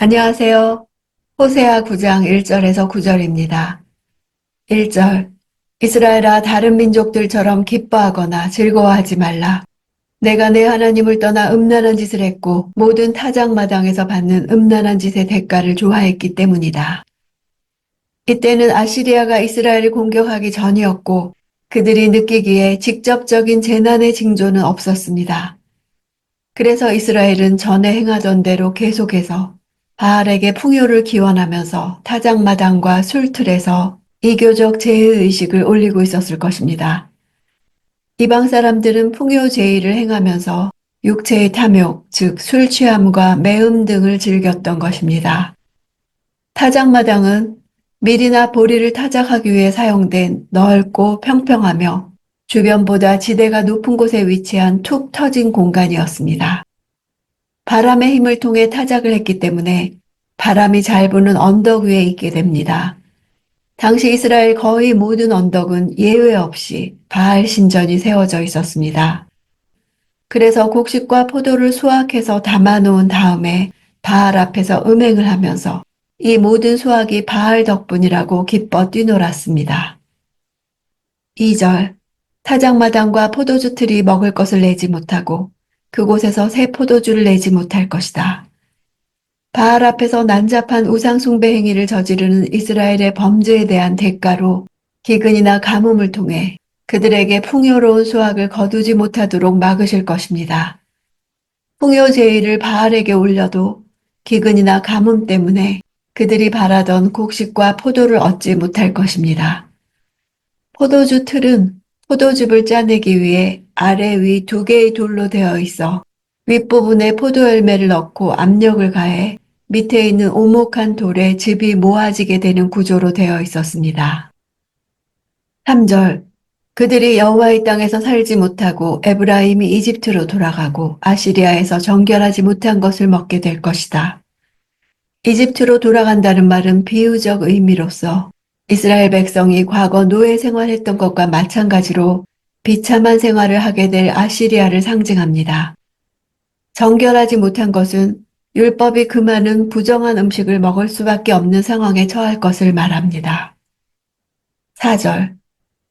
안녕하세요. 호세아 9장 1절에서 9절입니다. 1절. 이스라엘아 다른 민족들처럼 기뻐하거나 즐거워하지 말라. 내가 내 하나님을 떠나 음란한 짓을 했고 모든 타작마당에서 받는 음란한 짓의 대가를 좋아했기 때문이다. 이때는 아시리아가 이스라엘을 공격하기 전이었고 그들이 느끼기에 직접적인 재난의 징조는 없었습니다. 그래서 이스라엘은 전에 행하던 대로 계속해서 바알에게 풍요를 기원하면서 타작마당과 술틀에서 이교적 제의의식을 올리고 있었을 것입니다. 이방 사람들은 풍요 제의를 행하면서 육체의 탐욕, 즉 술 취함과 매음 등을 즐겼던 것입니다. 타작마당은 밀이나 보리를 타작하기 위해 사용된 넓고 평평하며 주변보다 지대가 높은 곳에 위치한 툭 터진 공간이었습니다. 바람의 힘을 통해 타작을 했기 때문에 바람이 잘 부는 언덕 위에 있게 됩니다. 당시 이스라엘 거의 모든 언덕은 예외 없이 바알 신전이 세워져 있었습니다. 그래서 곡식과 포도를 수확해서 담아놓은 다음에 바알 앞에서 음행을 하면서 이 모든 수확이 바알 덕분이라고 기뻐 뛰놀았습니다. 2절. 타작마당과 포도주 틀이 먹을 것을 내지 못하고 그곳에서 새 포도주를 내지 못할 것이다. 바알 앞에서 난잡한 우상숭배 행위를 저지르는 이스라엘의 범죄에 대한 대가로 기근이나 가뭄을 통해 그들에게 풍요로운 수확을 거두지 못하도록 막으실 것입니다. 풍요 제의를 바알에게 올려도 기근이나 가뭄 때문에 그들이 바라던 곡식과 포도를 얻지 못할 것입니다. 포도주 틀은 포도즙을 짜내기 위해 아래 위 두 개의 돌로 되어 있어 윗부분에 포도 열매를 넣고 압력을 가해 밑에 있는 오목한 돌에 즙이 모아지게 되는 구조로 되어 있었습니다. 3절. 그들이 여호와의 땅에서 살지 못하고 에브라임이 이집트로 돌아가고 아시리아에서 정결하지 못한 것을 먹게 될 것이다. 이집트로 돌아간다는 말은 비유적 의미로서 이스라엘 백성이 과거 노예 생활했던 것과 마찬가지로 비참한 생활을 하게 될 아시리아를 상징합니다. 정결하지 못한 것은 율법이 금하는 부정한 음식을 먹을 수밖에 없는 상황에 처할 것을 말합니다. 4절.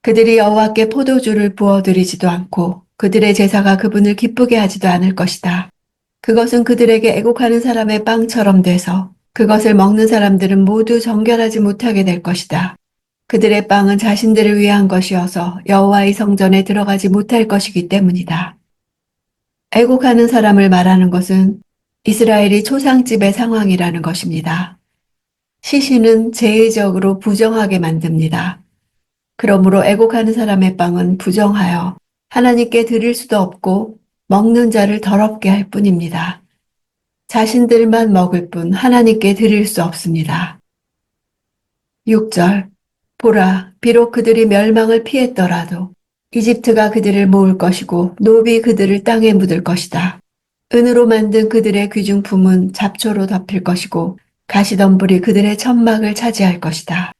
그들이 여호와께 포도주를 부어드리지도 않고 그들의 제사가 그분을 기쁘게 하지도 않을 것이다. 그것은 그들에게 애곡하는 사람의 빵처럼 돼서 그것을 먹는 사람들은 모두 정결하지 못하게 될 것이다. 그들의 빵은 자신들을 위한 것이어서 여호와의 성전에 들어가지 못할 것이기 때문이다. 애곡하는 사람을 말하는 것은 이스라엘이 초상집의 상황이라는 것입니다. 시신은 제의적으로 부정하게 만듭니다. 그러므로 애곡하는 사람의 빵은 부정하여 하나님께 드릴 수도 없고 먹는 자를 더럽게 할 뿐입니다. 자신들만 먹을 뿐 하나님께 드릴 수 없습니다. 6절. 보라, 비록 그들이 멸망을 피했더라도 이집트가 그들을 모을 것이고 노비 그들을 땅에 묻을 것이다. 은으로 만든 그들의 귀중품은 잡초로 덮일 것이고 가시덤불이 그들의 천막을 차지할 것이다.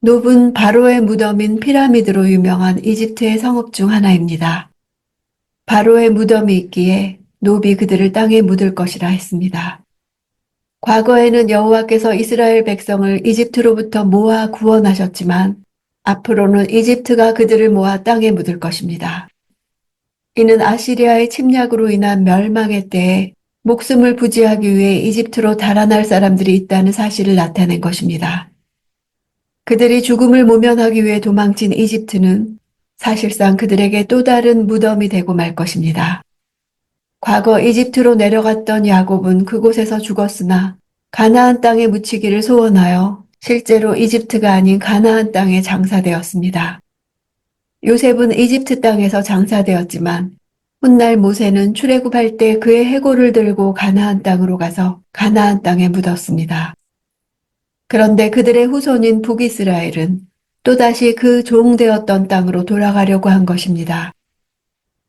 노브는 바로의 무덤인 피라미드로 유명한 이집트의 성읍 중 하나입니다. 바로의 무덤이 있기에 노비 그들을 땅에 묻을 것이라 했습니다. 과거에는 여호와께서 이스라엘 백성을 이집트로부터 모아 구원하셨지만 앞으로는 이집트가 그들을 모아 땅에 묻을 것입니다. 이는 아시리아의 침략으로 인한 멸망의 때에 목숨을 부지하기 위해 이집트로 달아날 사람들이 있다는 사실을 나타낸 것입니다. 그들이 죽음을 모면하기 위해 도망친 이집트는 사실상 그들에게 또 다른 무덤이 되고 말 것입니다. 과거 이집트로 내려갔던 야곱은 그곳에서 죽었으나 가나안 땅에 묻히기를 소원하여 실제로 이집트가 아닌 가나안 땅에 장사되었습니다. 요셉은 이집트 땅에서 장사되었지만 훗날 모세는 출애굽할 때 그의 해골을 들고 가나안 땅으로 가서 가나안 땅에 묻었습니다. 그런데 그들의 후손인 북이스라엘은 또다시 그 종되었던 땅으로 돌아가려고 한 것입니다.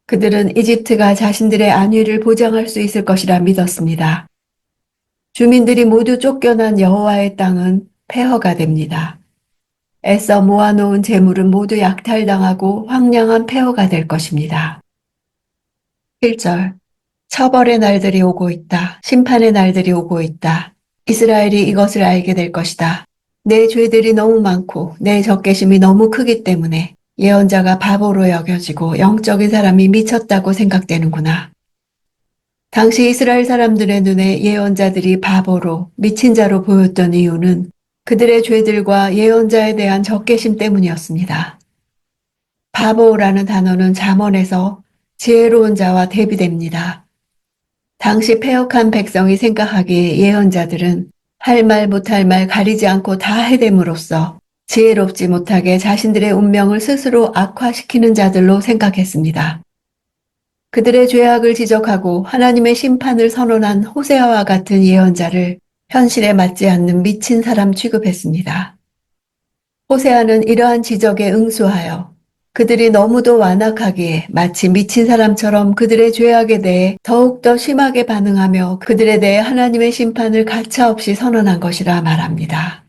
그들은 이집트가 자신들의 안위를 보장할 수 있을 것이라 믿었습니다. 주민들이 모두 쫓겨난 여호와의 땅은 폐허가 됩니다. 애써 모아놓은 재물은 모두 약탈당하고 황량한 폐허가 될 것입니다. 1절. 처벌의 날들이 오고 있다. 심판의 날들이 오고 있다. 이스라엘이 이것을 알게 될 것이다. 내 죄들이 너무 많고 내 적개심이 너무 크기 때문에 예언자가 바보로 여겨지고 영적인 사람이 미쳤다고 생각되는구나. 당시 이스라엘 사람들의 눈에 예언자들이 바보로 미친 자로 보였던 이유는 그들의 죄들과 예언자에 대한 적개심 때문이었습니다. 바보라는 단어는 잠언에서 지혜로운 자와 대비됩니다. 당시 패역한 백성이 생각하기에 예언자들은 할 말 못할 말 가리지 않고 다 해됨으로써 지혜롭지 못하게 자신들의 운명을 스스로 악화시키는 자들로 생각했습니다. 그들의 죄악을 지적하고 하나님의 심판을 선언한 호세아와 같은 예언자를 현실에 맞지 않는 미친 사람 취급했습니다. 호세아는 이러한 지적에 응수하여 그들이 너무도 완악하기에 마치 미친 사람처럼 그들의 죄악에 대해 더욱더 심하게 반응하며 그들에 대해 하나님의 심판을 가차없이 선언한 것이라 말합니다.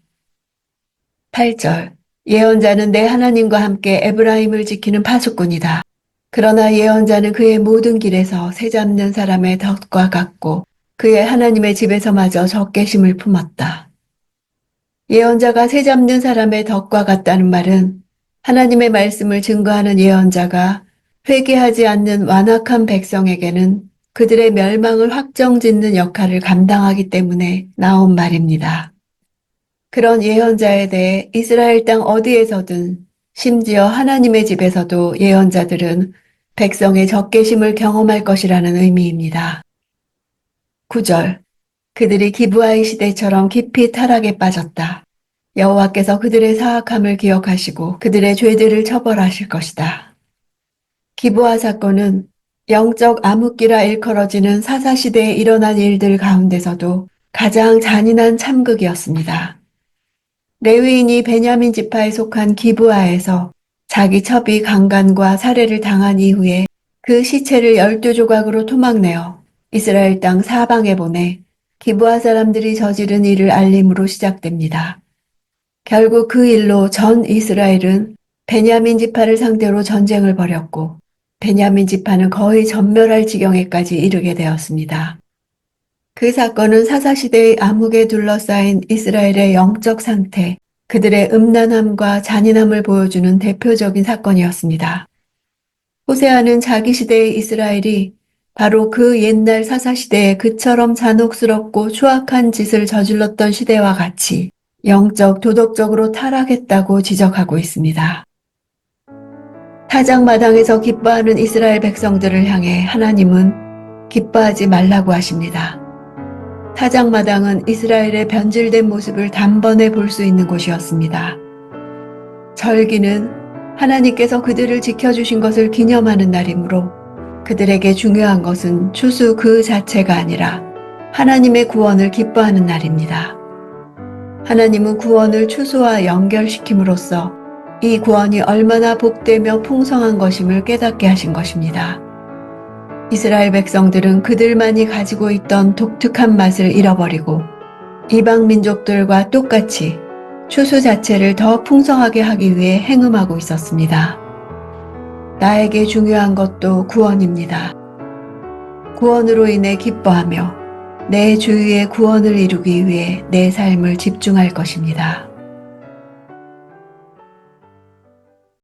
8절 예언자는 내 하나님과 함께 에브라임을 지키는 파수꾼이다. 그러나 예언자는 그의 모든 길에서 새 잡는 사람의 덫과 같고 그의 하나님의 집에서마저 적개심을 품었다. 예언자가 새 잡는 사람의 덫과 같다는 말은 하나님의 말씀을 증거하는 예언자가 회개하지 않는 완악한 백성에게는 그들의 멸망을 확정짓는 역할을 감당하기 때문에 나온 말입니다. 그런 예언자에 대해 이스라엘 땅 어디에서든 심지어 하나님의 집에서도 예언자들은 백성의 적개심을 경험할 것이라는 의미입니다. 9절 그들이 기브아의 시대처럼 깊이 타락에 빠졌다. 여호와께서 그들의 사악함을 기억하시고 그들의 죄들을 처벌하실 것이다. 기브아 사건은 영적 암흑기라 일컬어지는 사사시대에 일어난 일들 가운데서도 가장 잔인한 참극이었습니다. 레위인이 베냐민 지파에 속한 기브아에서 자기 첩이 강간과 살해를 당한 이후에 그 시체를 12조각으로 토막내어 이스라엘 땅 사방에 보내 기브아 사람들이 저지른 일을 알림으로 시작됩니다. 결국 그 일로 전 이스라엘은 베냐민 지파를 상대로 전쟁을 벌였고 베냐민 지파는 거의 전멸할 지경에까지 이르게 되었습니다. 그 사건은 사사시대의 암흑에 둘러싸인 이스라엘의 영적 상태, 그들의 음란함과 잔인함을 보여주는 대표적인 사건이었습니다. 호세아는 자기 시대의 이스라엘이 바로 그 옛날 사사시대에 그처럼 잔혹스럽고 추악한 짓을 저질렀던 시대와 같이 영적, 도덕적으로 타락했다고 지적하고 있습니다. 타작마당에서 기뻐하는 이스라엘 백성들을 향해 하나님은 기뻐하지 말라고 하십니다. 타작마당은 이스라엘의 변질된 모습을 단번에 볼 수 있는 곳이었습니다. 절기는 하나님께서 그들을 지켜주신 것을 기념하는 날이므로 그들에게 중요한 것은 추수 그 자체가 아니라 하나님의 구원을 기뻐하는 날입니다. 하나님은 구원을 추수와 연결시킴으로써 이 구원이 얼마나 복되며 풍성한 것임을 깨닫게 하신 것입니다. 이스라엘 백성들은 그들만이 가지고 있던 독특한 맛을 잃어버리고 이방 민족들과 똑같이 추수 자체를 더 풍성하게 하기 위해 행음하고 있었습니다. 나에게 중요한 것도 구원입니다. 구원으로 인해 기뻐하며 내 주위의 구원을 이루기 위해 내 삶을 집중할 것입니다.